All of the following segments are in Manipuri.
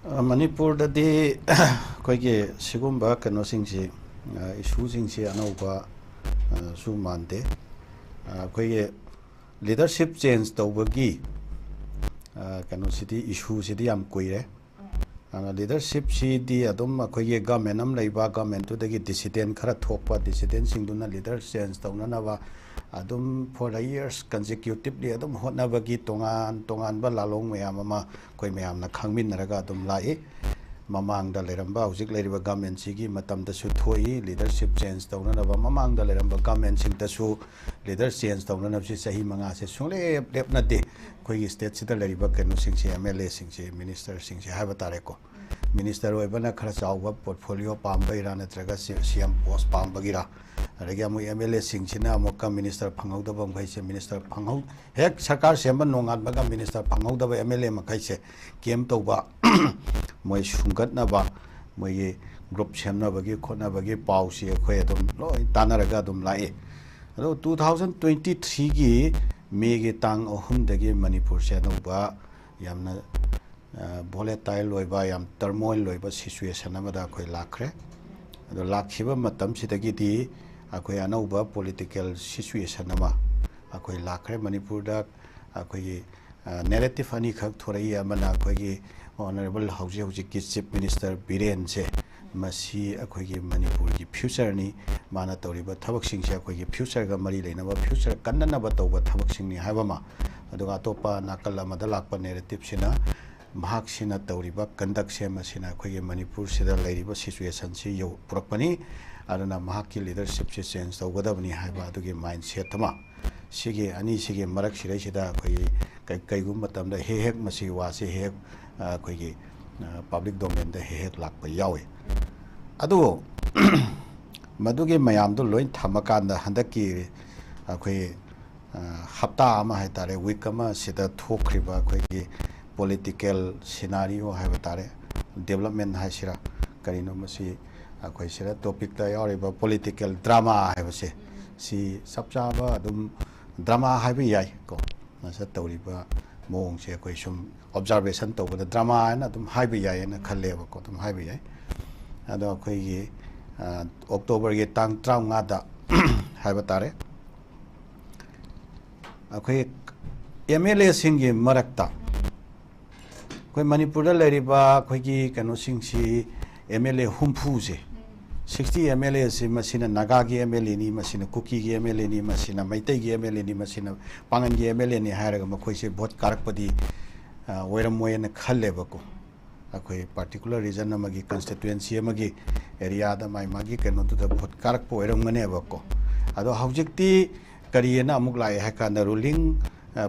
manipur da di koi ke sigumba kano singsi isu singsi anauba su mante koi ke leadership change tawbagi kano sidi isu sidi am koire leadership sidi adum koi ke government am laiba government to dagi dissident khara thokpa dissident singduna leader change tawna nawa adum for the years consecutively adum hotna bagi tongan ba lalong mayam ama koi mayam na khangmin naraga adum lai mamang da leramba hujik leriba government sigi matam da su thoi leadership change tawna na ba mamang da leramba government sing da su leader change tawna na si sahi manga se sule lep na de koi state sida leriba kanu sing si MLA sing si minister sing si haba tare ko minister oi bana khara chawba portfolio pambai ra natraga CM post pambagira adagi amu MLA singchina amuka minister phangau da bam khaise minister phangau hek sarkar semba nongat baga minister phangau da MLA ma khaise kem toba moi sungat na ba moi group semna bagi khona bagi pau si khoi dum loi tanaraga dum lai ado 2023 gi me gi tang ohum dagi manipur se no ba yamna volatile loiba yam turmoil loiba situation amada khoi lakhre ado lakhiba matam sidagi di akoi anauba political situation ama akoi lakhre manipur da akoi narrative ani khak thorai amana akoi honorable hauji ki chief minister biren se masi akoi gi manipur gi future ni mana toriba thabak sing se akoi gi future ga mari leina ba future kannana ba tawba thabak sing ni habama aduga topa nakal amada lakpa narrative sina mahak sina toriba conduct se masina akoi gi manipur sida leiriba situation si yo purakpani adana mahaki leadership se change tawgadabni haiba adugi mindset tama sige ani sige marak sirai sida koi kai gum matam da hek masi wa se hek koi gi public domain da hek lakpa yawe adu madugi mayam do loin thamakan da handaki koi hafta ama hai tare week ama sida thokriba koi gi political scenario haiba tare development hai sira karino masi akoi sira topic ta yoriba political drama haibase si sapchaba dum drama haibi yai ko nasa tawriba mong se koi sum observation tawba drama na dum haibi yai na khalleba ko dum haibi yai ado koi gi october ge tang 35 da haiba tare akoi MLA singi marakta koi manipur da leriba koi gi kanu singsi MLA humpu se 60 MLA se masina naga gi MLA ni masina kuki gi MLA ni masina maitai gi MLA ni masina pangan gi MLA ni hairaga makoi se vote karakpadi oiram moyena khalleba ko akoi particular region amagi constituency amagi area da mai magi kanu to da vote karak po oiram ngane ba ko ado haujikti kariyena amuk lai hakana ruling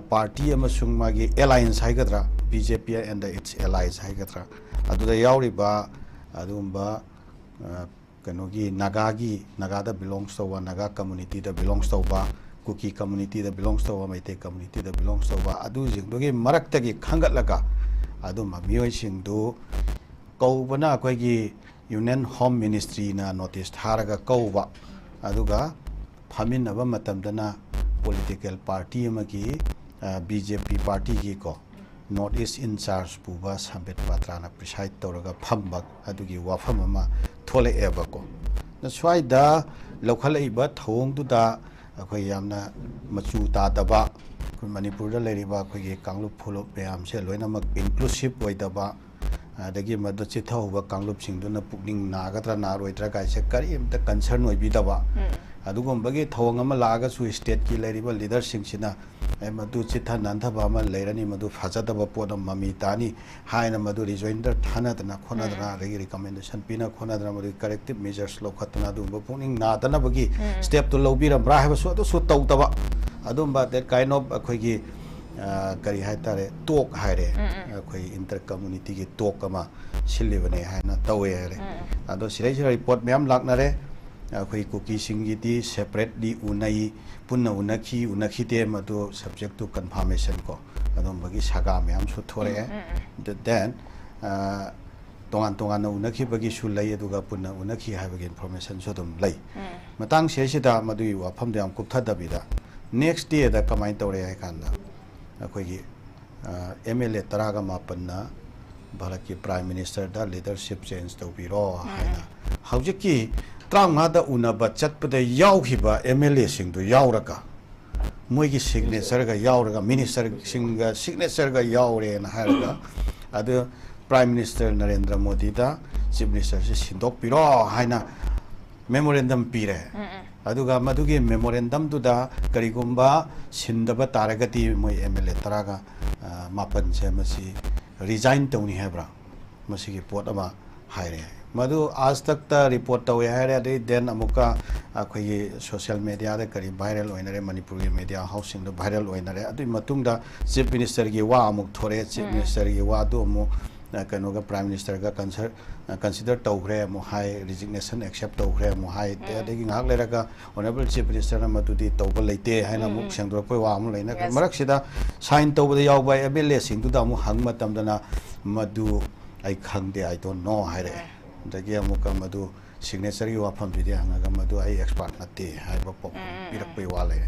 party amasung magi alliance haigadra BJP and its allies haigadra adu da yauriba adumba kanogi nagada belongs to one naga community that belongs to ba kuki community that belongs to one maite community that belongs to ba adu jingdogi maraktagi khangatlaga aduma mioi singdu kaubana koigi union home ministry na notice tharaga kauba aduga phaminaba matamdana political party amagi BJP party gi ko North East in charge puba sambet patrana preside toraga phambak adugi wafam ama thole ebako na swaida lokhalai ba thong du da akoi yamna machu ta daba koi manipur da leriba koi ge kanglup phulop payam se loina mak inclusive oidaba adagi madu chithau ba kanglup singdu na pukning nagadra na roidra kai se kari amta concern oibi daba adugom bagi thong ama laga su state ki leriba leader singchina madu chitha nantha ba ma leirani madu phajada ba podam mami tani haina madu rejoinder thana dana khona dana regi recommendation pina khona dana madu corrective measures lo khatna du ba puning na dana bagi step to lobira bra ha so so tau taba adum ba that kind of akhoi gi kari hai tare talk haire akhoi inter community gi talk ama silibane haina tawe haire ado sirai report myam laknare akhoi kuki singi di separately unai punna unakhi te madu subject to confirmation ko adom bagi saga myam su thore then tongan unakhi bagi su lai aduga punna unakhi ha bagi information so dum lai matang se sida madu wa pham de am kuptha dabida next day da kamai tore ai kanda akhoi gi MLA taraga mapanna Bharat की प्राइम मिनिस्टर दा लीडरशिप चेंज तौबीरो हाइना हौजिकी त्रांगादा उनबा चटपदे यावखिबा एमएलए सिंगदु यावरगा मोइगी सिग्नेचर गा यावरगा मिनिस्टर सिंगा सिग्नेचर गा यावरे ना हारगा अदु प्राइम मिनिस्टर नरेंद्र मोदी दा चीफ मिनिस्टर से सिंदोक पिरो हाइना मेमोरेंडम पीरे अदुगा मदुगी मेमोरेंडम दुदा करिगुम्बा सिंदबा तारगति मोइ एमएलए तरागा मापन से मसी रिजाइन तौनी हैब्रा मसी की पोट अमा हायरे मधु आज तक ता रिपोर्ट तौए हायरे दे देन अमुका अखोई सोशल मीडिया दे करी वायरल ओइनरे मणिपुरी मीडिया हाउसिंग दो वायरल ओइनरे अदु मतुंगदा चीफ मिनिस्टर की वा अमुक थोरे चीफ मिनिस्टर की वा दो मु कनोगा प्राइम मिनिस्टर का कंसीडर तौग्रे मु हाई रिजिग्नेशन एक्सेप्ट तौग्रे मु हाई देगी ngak leraga honorable chief minister na madudi tauba leite haina mu sengdor poi wa mu leina marak sida sign tauba yaw ba MLA sing du da mu hang matam dana madu ai khangde I don't know haire dagi amuka madu signature gi wafam bi hanga madu ai expert na te hai ba pop pirak poi wa le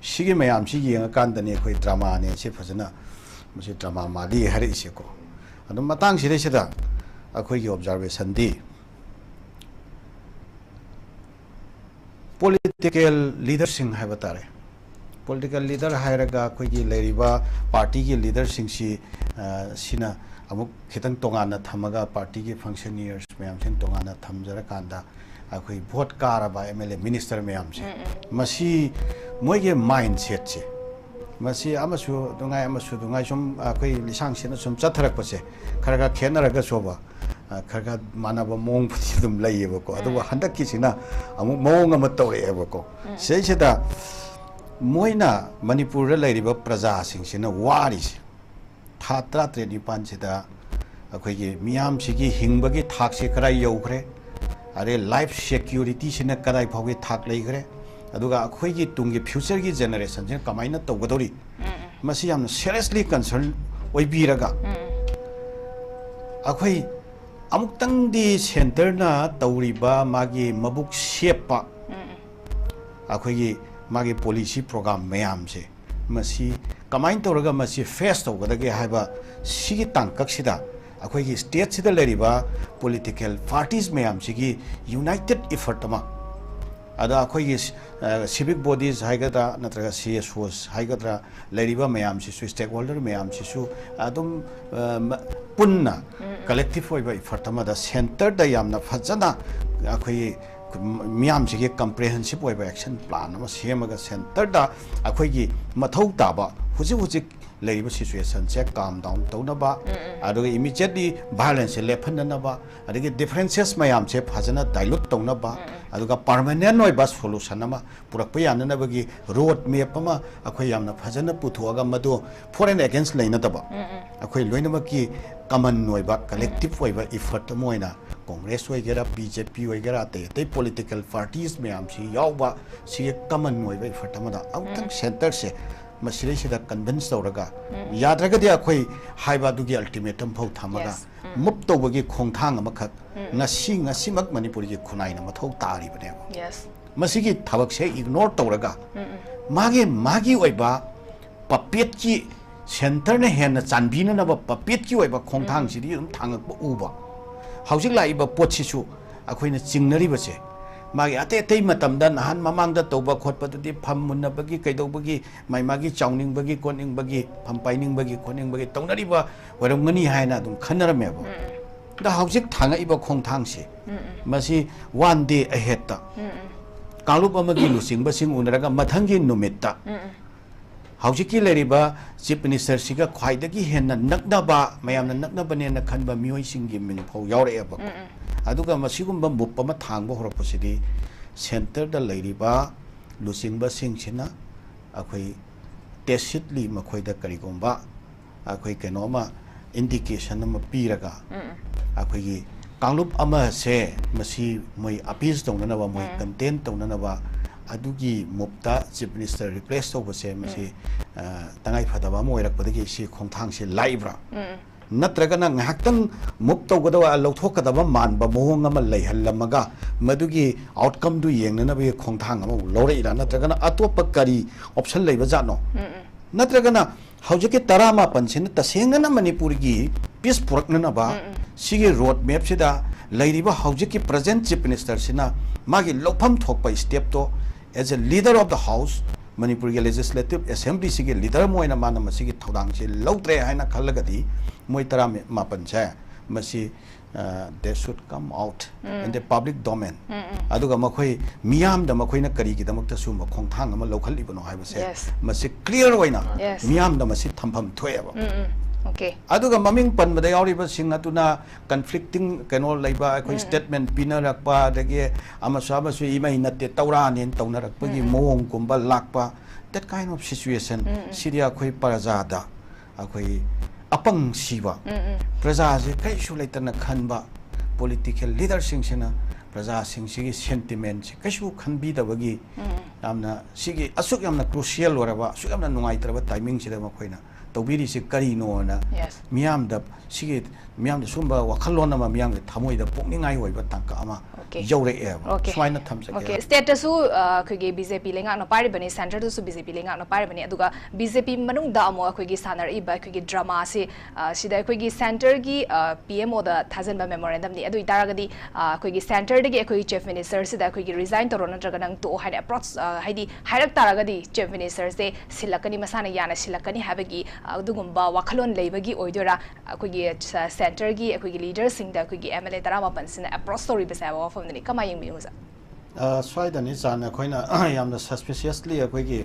sigi mayam si yeng kan dani khoi drama ne se phajana musi drama mali hari ise ko adum matang sire sida अखोई ऑब्जर्वेशन दी पॉलिटिकल लीडर सिंह है बतारे पॉलिटिकल लीडर हायरगा अखोई की लेरिबा पार्टी की लीडर सिंह सिना अमुक खितंग तोंगाना थमगा पार्टी की फंक्शनियर्स मैम सिंह तोंगाना थमजरा कांदा अखोई वोट कारबा एमएलए मिनिस्टर मैम से मसी मोइगे माइंडसेट से मसी अमसु दुंगाई सुम अखोई लिसांग सिना सुम चथरकपसे खरगा खेनरगा सोबा खरगा मानब मोंग फुदुम लैयेबको अदुवा हंदकिसिना अमु मोंग अम तौरेबको सेसिदा मोइना मणिपुर लैरिबा प्रजा सिंगसिना वारिसे था 37 सिदा अखोइगे मियाम सिगी हिंगबगी थाकसे कराई यौखरे अरे लाइफ सिक्योरिटी सिना कदाई फाउगे थाक लैखरे अदुगा अखोइगे तुंगे फ्यूचर की जनरेशन से कमाइना तौगदोरी मसी याम सीरियसली कंसर्न ओइबिरगा अखोइ अमुक्तंगदी सेंटरना तौरीबा मागी मबुक शेपा अखोइगी मागी पॉलिसी प्रोग्राम मैम से मसी कमाइन तौरगा मसी फेस तौगदगे हाइबा सिगी तांकक्सिदा अखोइगी स्टेट सिदा लेरिबा पॉलिटिकल पार्टीज मैम सिगी यूनाइटेड एफर्ट अमा अदा अखोइगी सिविक बॉडीज हाइगदा नत्रगा सीएसओस हाइगद्रा लेरिबा मैम सिसु स्टेक होल्डर मैम सिसु अदुम पुन्ना कलेक्टिव होइबा एफर्ट अमादा सेंटर दा यामना फजना अखोइ मियाम सिगे कंप्रेहेंसिव होइबा एक्शन प्लान अमा सेमगा सेंटर दा अखोइगी मथौ ताबा हुजिक लेरिबा सिचुएशन से काम डाउन तौनबा अदुगा इमीडिएटली वायलेंस लेफननबा अदुगा डिफरेंसेस मयाम से फजना डाइल्यूट तौनबा अदुगा परमानेंट होइबा सोल्यूशन अमा पुरकपा याननबगी रोड मैप अमा अखोइ यामना फजना पुथुआगा मदु फॉरेन अगेंस्ट लेनदबा अखोइ लोइनमकी कमन होइबा कलेक्टिव होइबा एफर्ट मोइना कांग्रेस होइगेरा बीजेपी होइगेरा ते पॉलिटिकल पार्टीज मैम सी यावबा सी कमन होइबा एफर्ट अमादा आउटंग सेंटर से मसीदा कन्विंस तौरगा याद्रगदी अखोइ हाइबादुगी अल्टीमेटम फौ थमगा मुप तौबगी खोंथांग अमखक ngasimak manipuri gi khunai na mathau tari bane masigi thabak se ignore tawraga magi oiba puppet ki center ne hen na chanbina na ba puppet ki oiba khongthang si ri dum thangak ba uba haujik lai ba pot si su akhoi na chingnari ba se magi ate matam da nahan mamang da tawba khotpa di pham munna bagi kaidobagi mai magi chawning bagi koning bagi pham paining bagi koning bagi tawnari ba warangani haina dum khanarame ba दा हाउजिक थांगा इबा खोंथांग से मसी 1 डे अहेड ता कालुप अमगी लुसिंग बसिंग उनरगा मथंगी नुमित्ता हाउजिकी लेरिबा चीफ मिनिस्टर सिगा ख्वाइदगी हेन नकनबा मयामना नकनबने न खनबा मियोइ सिंगी मिंफौ यावरेबा अदुगा मसिगुम्बा मुप्पमा थांगबा होरपसिदी सेंटर दा लेरिबा लुसिंग बसिंग सिना अखोइ टेसिटली मखोइदा करिगुम्बा अखोइ केनोमा इंडिकेशन अमा पीरगा अखोइगी कांगलुप अमा से मसी मोइ अपील तौननबा मोइ कंटेन तौननबा अदुगी मुप्ता चीफ मिनिस्टर रिप्लेस तौबसे मसी तंगाई फदबा मोइरकपदगी सी खोंथांग से लाइब्रा नत्रगना ngahaktan मुप तौगदवा लौथोकदबा मानबा मोहंग अमा लैहल्लमगा मदुगी आउटकम दु येंगननबे खोंथांग अमा लौरेइरा नत्रगना अतोपा करी ऑप्शन लैबा जानो नत्रगना हौजके 18 सिन तसेंगना मणिपुर की peace puraknanaba sigi road map sida lairiba hawjiki present chief minister sina magi lopham thokpa step to as a leader of the house manipur legislative assembly sigi leader moina mana masigi thodang se lautre haina khalagadi moi tara mapan cha masi they should come out in the public domain aduga makhoi miyam da makhoi na kari gi damak ta su ma khongthang ama lokhali bano haiba se masi clear oina miyam da masi thampham thoyaba okay aduga maming pan bada yauri ba sing atuna conflicting kano laiba khoi statement pinarakpa dagi amasa ba su imai natte tawra nen tawnarak pagi mong kumba lakpa that kind of situation siria khoi parajada akhoi apang siba praja je kai su laitana khanba political leader sing sina praja sing sigi sentiment se kasu khanbi da bagi amna sigi asuk yamna crucial oraba asuk yamna nungai traba timing sida makhoina tawbiri se kari no na miyam da sigi miyam da sumba wakhalona ma miyam da thamoi da pokningai hoiba tangka ama yaure e swaina thamsa okay status su khoge bjp lenga no pari bani center su bjp lenga no pari bani aduga bjp manung da amo khoge sanar i ba khoge drama se sida khoge center gi pmo da thousand ba memorandum ni adu itaragadi khoge center dagi khoge chief minister sida khoge resign to rona draga nang to haida approach haidi hairak taragadi chief minister se silakani masana yana silakani habagi adugumba wakhalon leibagi oidora khoge center gi khoge leader sing da khoge mla tarama pansina approach story besa ni kama yung miuza swaida ni sana koina yamna suspiciously akoigi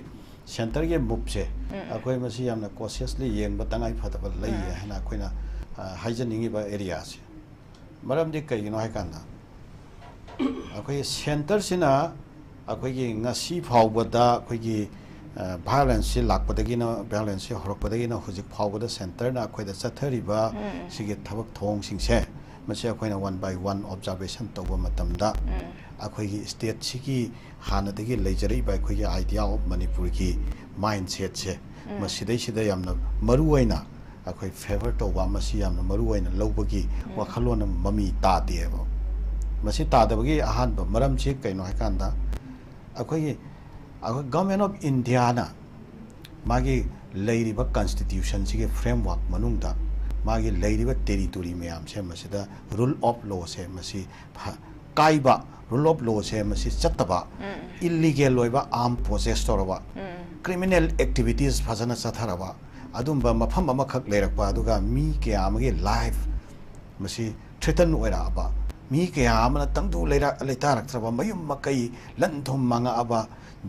center ge move se akoi masi yamna cautiously yeng batangai phataba lei hana koina haijaningi ba area se maram de kai no haikana akoi center sina akoigi ngasi phawbada akoigi violence lakpadagi na violence horokpadagi na hujik phawbada center na akoida chathariba sige thabak thong singse masi akoina one by one observation toba matamda akoigi state sigi hanadagi leijari ba akoigi idea of manipur ki mindset se masi dai sida yamna maruwaina akoi favor toba masi yamna maruwaina lobagi wakhalona mami ta deba masi ta dabagi ahan ba maram chi kaino hakanda akoigi government of india na magi leiriba constitution sigi framework manungda magi leiriba territory mayam se masida rule of law se masi kaiba rule of law se masi chattaba illegal loiba armed possessor ba criminal activities phajana chatharaba adumba mafam amakhak leirakpa aduga mi ke amage life masi threaten oira ba mi ke amana tangdu leira leitarak traba mayum makai lanthom manga aba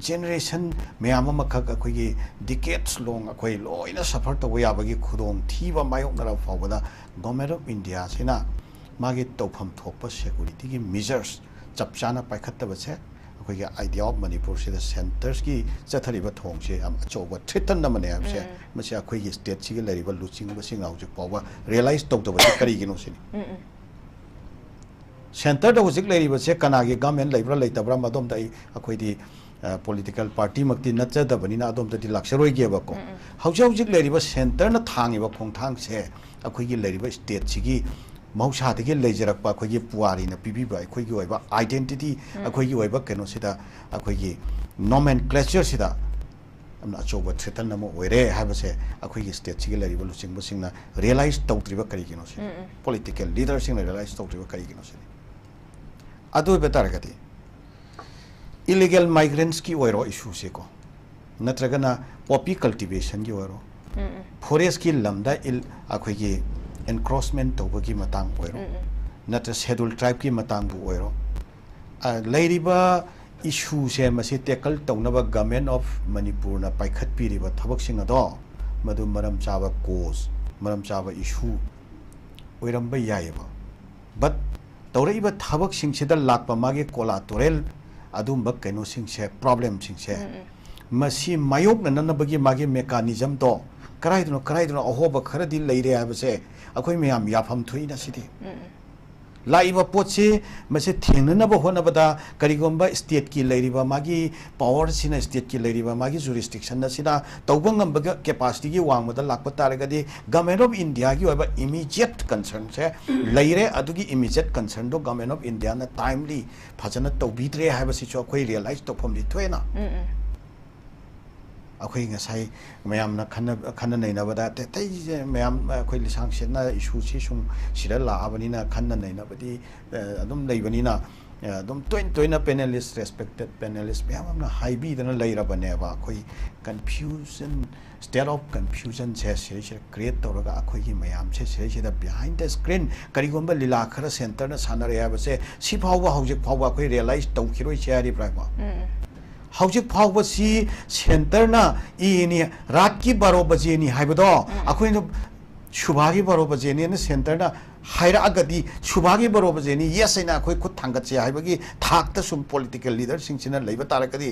generation mayam amakhak akogi decades long akoi loina suffer to yabagi khudong thiba mayok nara fawada government of india sina magi tawpham thokpa security gi measures chapchana paikhattaba che akogi idea of manipur sida centers gi chathariba thong se am achoba threaten na mane amse masi akogi state sigi lariba luching ba sing aujik pawa realize tawtaba se kari gino sini center da hujik lariba se kanagi government laibra laitabra madom dai akoidi political party makti nacha bani na adom tadi laksharoi ge ba ko hawjik leriba center na thangi ba khongthang se akhoi gi leriba state sigi mausa de ge lejarak pa akhoi gi puari na pibi ba akhoi gi oiba identity akhoi gi oiba keno sida akhoi gi nomenclature sida amna choba thretan na mo oire haba se akhoi gi state sigi leriba luching ba singna realize tawtriba kari keno se political leaders sing realize tawtriba kari keno se adu betar gati illegal migrants ki oiro issue se ko natragana poppy cultivation ki oiro forest ki lamda akhoi gi encroachment tawbagi matang oiro natra scheduled tribe ki matang bu oiro leiriba issue se masi tackle tawnaba government of manipur na paikhat piriba thabak sing ado madu maram chaba cause maram chaba issue oiramba yaiba but tawreiba thabak sing sida lakpa mage collateral adumba keno sing se problem sing se masi mayok na bagi magi mechanism to karaidno ahoba kharadi leire habse akhoi meyam yafam thuina sidi laiba potse mase thengna ba hona bada karigomba state ki leiriba magi power sina state ki leiriba magi jurisdiction na sina tawbangam ba capacity gi wangmada lakpa taragadi government of india gi oba immediate concern se leire adugi immediate concern do government of india na timely phajana tawbidre haba si cho khoi realize to phom di thoena अखोई ngasai मैम ना खन्न नहीं ना बता ते मैम अखोई लिसांग से ना इशू सी सुं सिरा लाबनी ना खन्न नहीं ना बदी अदम नहीं बनी ना अदम तो ना पैनलिस्ट रेस्पेक्टेड पैनलिस्ट मैम ना हाई बी दना लई रबने बा अखोई confusion state of confusion से क्रिएट तौरगा अखोई की मैम से behind the screen करीगोंबा लीला खरा सेंटर ना सानरे है बसे सी फावा हौजिक फावा अखोई रियलाइज तौखिरोई शेरी प्राइमा हौजिक फावा सी सेंटर ना इनी रात की 12 बजे नि हाइबदो अखोई न शुभागी 12 बजे नि सेंटर ना हाइरा अगदी शुभागी 12 बजे नि यस ना अखोई खुद थांगत से हाइबगी थाकता सुम पॉलिटिकल लीडर सिंह सिना लैबा तारकदी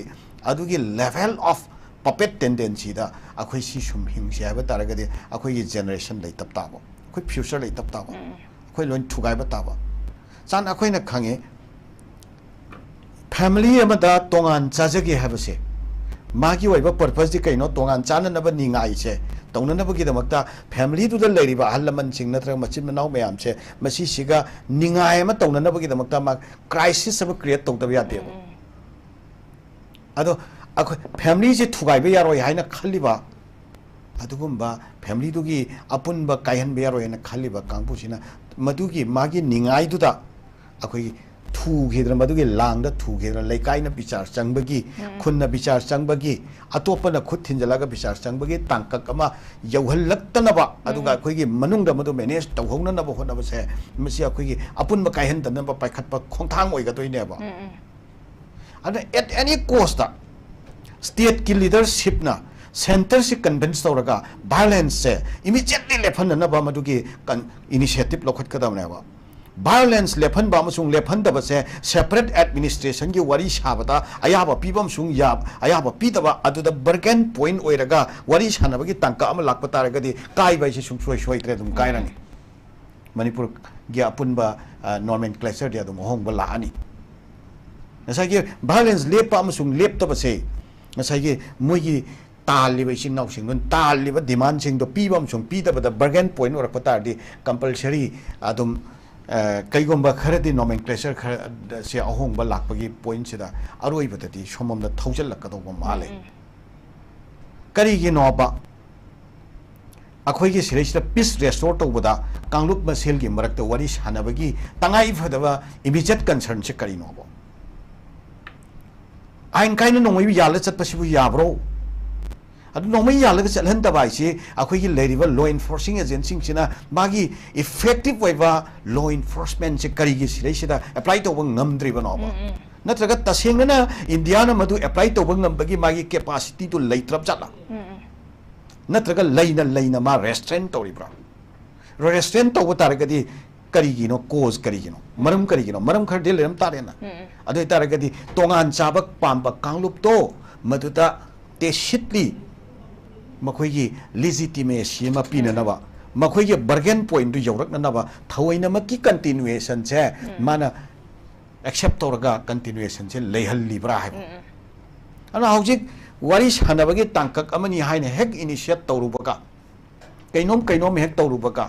अदुगी level of puppet tendency da akhoi si sum hing sia ba taragadi akhoi gi generation lei tap tabo akhoi future lei tap tabo akhoi loin thugai ba tabo chan akhoi na khange family amada tongan chajagi habase magi waiba purpose di kaino tongan chana na ba ningai se tongna na ba gi damakta family du da leiri ba halaman sing na tra machin manau mayam se masi siga ningai ma tongna na ba gi damakta ma crisis ba create tong ta ya de ado family je thugai be yaro yaina khaliba adugumba family dugi apunba kaihan be yaro yaina khaliba kangpusina madugi magi ningai duda akoi thu gedra madugi langda thu gedra laikai na bichar changbagi khunna bichar changbagi atopa na khut thinjalaga bichar changbagi tangkak ama yauhal laktana ba aduga akoi gi manungda madu manage tawhongna na ba hona ba se masi akoi gi apunba kaihan tan ba paikhat ba khongthang oi ga toine ba and at any cost state ki leadership na center se convince tawraga violence se immediately lephan na ba madu ki initiative lokhat kadam na ba violence lephan ba masung lephan da ba se separate administration ki wari shabata ayaba pibam sung yab ayaba pidaba adu da bargain point oiraga wari shana ba ki tangka am lakpa taraga di kai ba se sung soi tre dum kai rani manipur gi apun ba nomenclature dia dum hong ba la ani nasa ki violence lepa masung lep ta ba se ngasai moigi taliba sing nau sing nun taliba demand sing do pibam sung pida ba bargain point or patar di compulsory adum kaigomba kharadi nomenclature se ahong ba lakpagi point sida aroi batati somom da thoujal lakado ba male kari gi no ba akhoi gi sirei peace restore to boda kanglup masel gi marak to wari sanabagi tangai phadaba immediate concern se kari no ba ain kaina nongmai yala chat pasibu yabro adu nongmai yala ga chalhan da bai si akhoi gi leiriba law enforcing agency sina magi effective way ba law enforcement se kari gi sirei sida apply to bang ngamdri ba no ba natraga taseng na india na madu apply to bang ngambagi magi capacity to leitrap chatla natraga leina ma restraint to ribra restraint to taragadi karigino cause karigino maram khar de leram tare na adu taragadi tongan chabak pamba kanglup to maduta te shitli makhoi gi legitimacy ma pina na ba makhoi gi bargain point du yaurak na ba thawaina ma ki continuation che mana accept torga continuation che leihal libra hai ana hojik wari sanabagi tangkak amani haine hek initiate torubaga kainom hek torubaga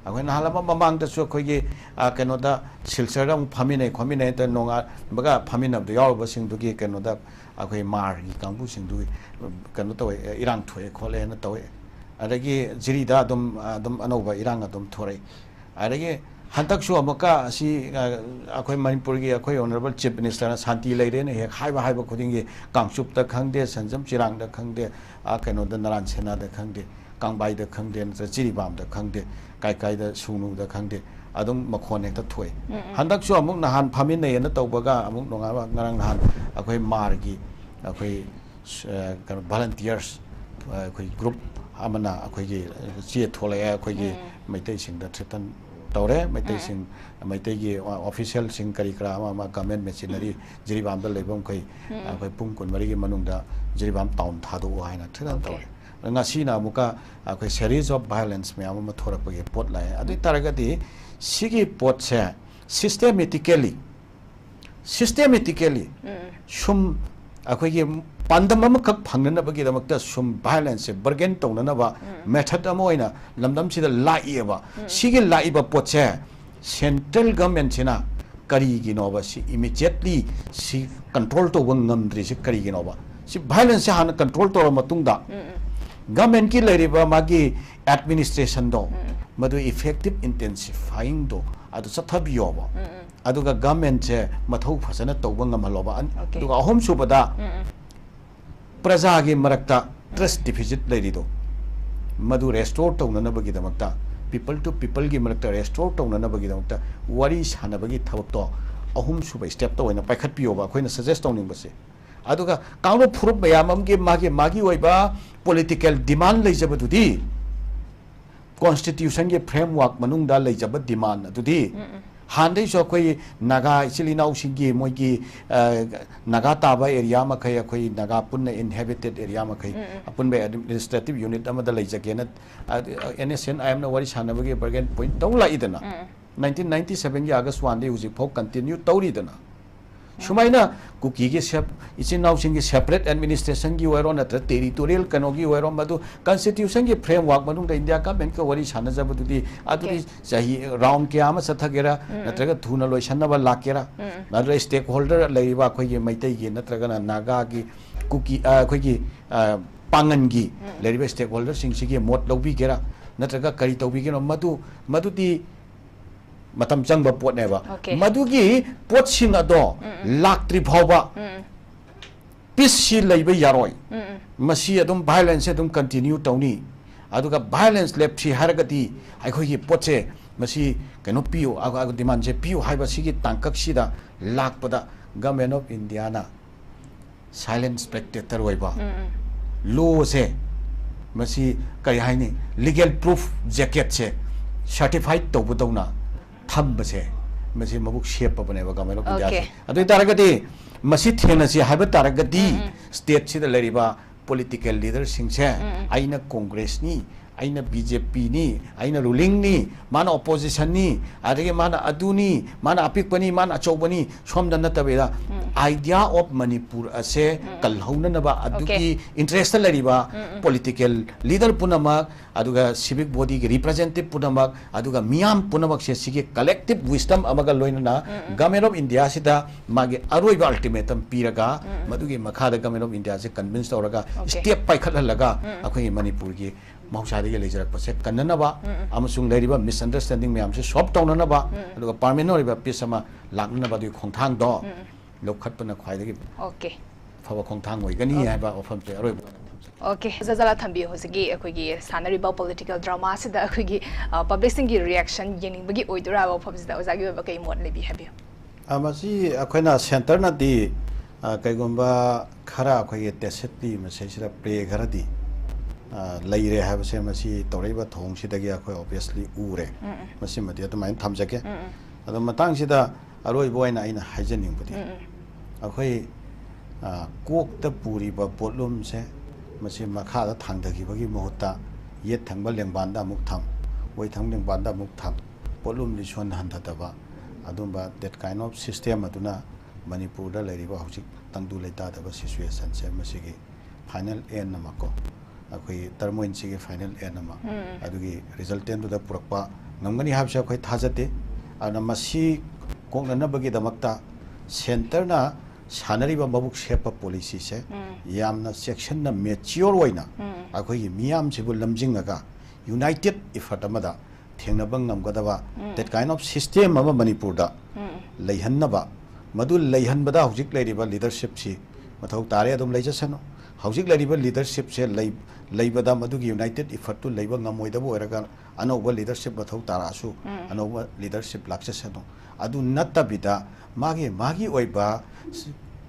अखोई नालमा ममांग दसु अखोई कनोदा सिलसर अमु फामिनै खमिनै त नोंगा बगा फामिनब द याव बसिंग दुगी कनोदा अखोई मार gi कांगबु सिंग दुगी कनो तवे इरांग थोए खोले न तवे अदगी जिरिदा दम अनौबा इरांग अदम थोरे अदगी हंतक सु अमका असि अखोई मणिपुर gi अखोई ऑनरेबल चीफ मिनिस्टर ना शांति लेरे ने हे हाइबा खुदिंग gi कांगसुप त खंगदे संजम चिरांग द खंगदे कनोदा नारायण सेना द खंगदे कांगबाई द खंगदे न जिरिबाम द खंगदे kai da sunu da khangde adum makhone ta thoi handak chu amuk nahan phamin nei na tawbaga amuk nonga ngarang nahan akhoi margi akhoi kan volunteers akhoi group amana akhoi gi che thole akhoi gi maitai sing da thretan tawre maitai gi official sing kari kra ma government machinery jiribam da lebom khoi akhoi pung kun mari gi manung da jiribam town thadu haina thretan tawre ngasina muka akhoi series of violence me ama thorak pagi pot lai adu taragadi sigi pot se systematically sum akhoi gi pandam am khak phangnana bagi damakta sum violence bargain tongnana ba method amoina lamdam sida lai ba sigi lai ba pot se central government sina kari gi no ba si immediately si control to wangam dri si kari gi no ba si violence se hana control to matungda government ki leiriba magi administration do madu effective intensifying do adu sathabiyo ba aduga government se mathau phasana tawba ngamaloba aduga ahom subada praja gi marakta trust deficit leirido madu restore tawna bagi damakta people to people gi marakta restore tawna bagi damakta wari sana bagi thawak to ahum suba step to oina paikhat piyo ba khoina suggest tawning base aduga kaunu phurup mayamam gi magi oiba political demand leijabadudi constitution ge framework manung da leijaba demand adudi handai so koi naga isilina usingi moigi naga taba area ma khai koi naga punna inhabited area ma khai apun be administrative unit amada leijagena nsn I am na wari sanabagi bargain point tawla idana 1997 gi August 1 de uji phok continue tawri dana sumaina kuki ge sep isinau singi separate administration gi wero na territorial kano gi wero madu constitution gi framework manung da India government ka wari sana jabadu di aduri sahi round ke ama sathagera natraga thuna loisanna ba lakera madu stakeholder leiba khoi gi maitai gi natraga na naga gi kuki khoi gi pangan gi leiba stakeholder sing sigi mot lobi gera natraga kari tobi gi madu di matam chang ba pot ne ba madugi pot sing ado laktri phawba peace si leiba yaroi masi adum violence adum continue tawni aduga violence lep si haragati ai khoi gi potse masi kano piu aga demand je piu haiba sigi tangkak sida lakpada government of India na silent spectator oiba law se masi kai haini legal proof jacket se certified tawbudawna thambase masi mabuk shape pa bane ba government of India adu taragati masi thena si haiba taragati state si da leriba political leader singse aina congress ni aina BJP ni aina ruling ni mana opposition ni adege mana aduni mana apik pani mana achobani somda natabeda idea of Manipur ase kalhauna naba aduki interest leriba political leader punama aduga civic body ki representative punama aduga miyam punamak se sige collective wisdom amaga loinana government of India sida mage aroiba ultimatum piraga madugi makhada government of India se convince tawraga step paikhatlalaga akhoi Manipur gi mahusadi ge lejarak pase kannanaba amasung leriba misunderstanding myam se solve tawnanaba aduga permanent oriba peace ama laknaba du khongthang do lokhatpana khwaidagi phaba khongthang oigani haiba ofam te aroiba Zazala thambi hosigi akhoi sanariba political drama sida akhoi publishing gi reaction yening bagi oidura ba pham sida ozagi ba kai mod lebi habi amasi akhoina center na di kaigomba khara akhoi teset pi masai sira pre gharadi leire habse masi toraiba thong sidagi akhoi obviously ure masi mati atmain thamjake ado matang sida aroi boina aina haijaning budi akhoi kokta puri ba potlum se masi makha da thangdagi bagi mohta yet thangba lengbanda muk tham oi thang lengbanda muk tham potlum ni son handata adumba that kind of system aduna Manipur da leriba hojik tangdu leita da situation se masigi final end namako akhoi termoin sigi final end nama adugi resultant da purakpa ngamgani habse akhoi thajate ana masi kokna bagi damakta center na sanariba mabuk shepa policy se yamna section na mature oina akhoi miyam sibu lamjingaga united effort amada thengnaba ngamgadaba that kind of system ama Manipur da leihannaba madu leihanbada hojik leiriba leadership si mathau tare adum leijasano hojik leiriba leadership se leibada madugi united effort to leiba ngamoidaba oraga anoba leadership mathau tarasu anoba leadership laksasano adu natabida magi oiba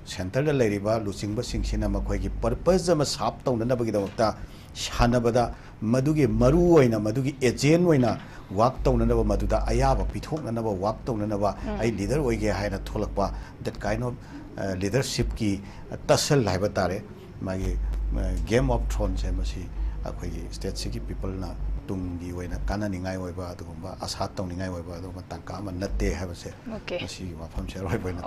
center da leiriba luchingba singsina makhoi gi purpose ama sap tawnana bagi damakta sanabada madugi maru oina madugi agent oina work tawnana ba maduda ayaba pithoknana ba work tawnana ba ai leader oige haina tholakpa that kind of leadership ki tasal haiba tare magi game of thrones masi akhoi state sigi people na tungi oina kana ningai oiba adugumba asa tawningai oiba adugumba tangka ma natte habase masi wafam se roi boina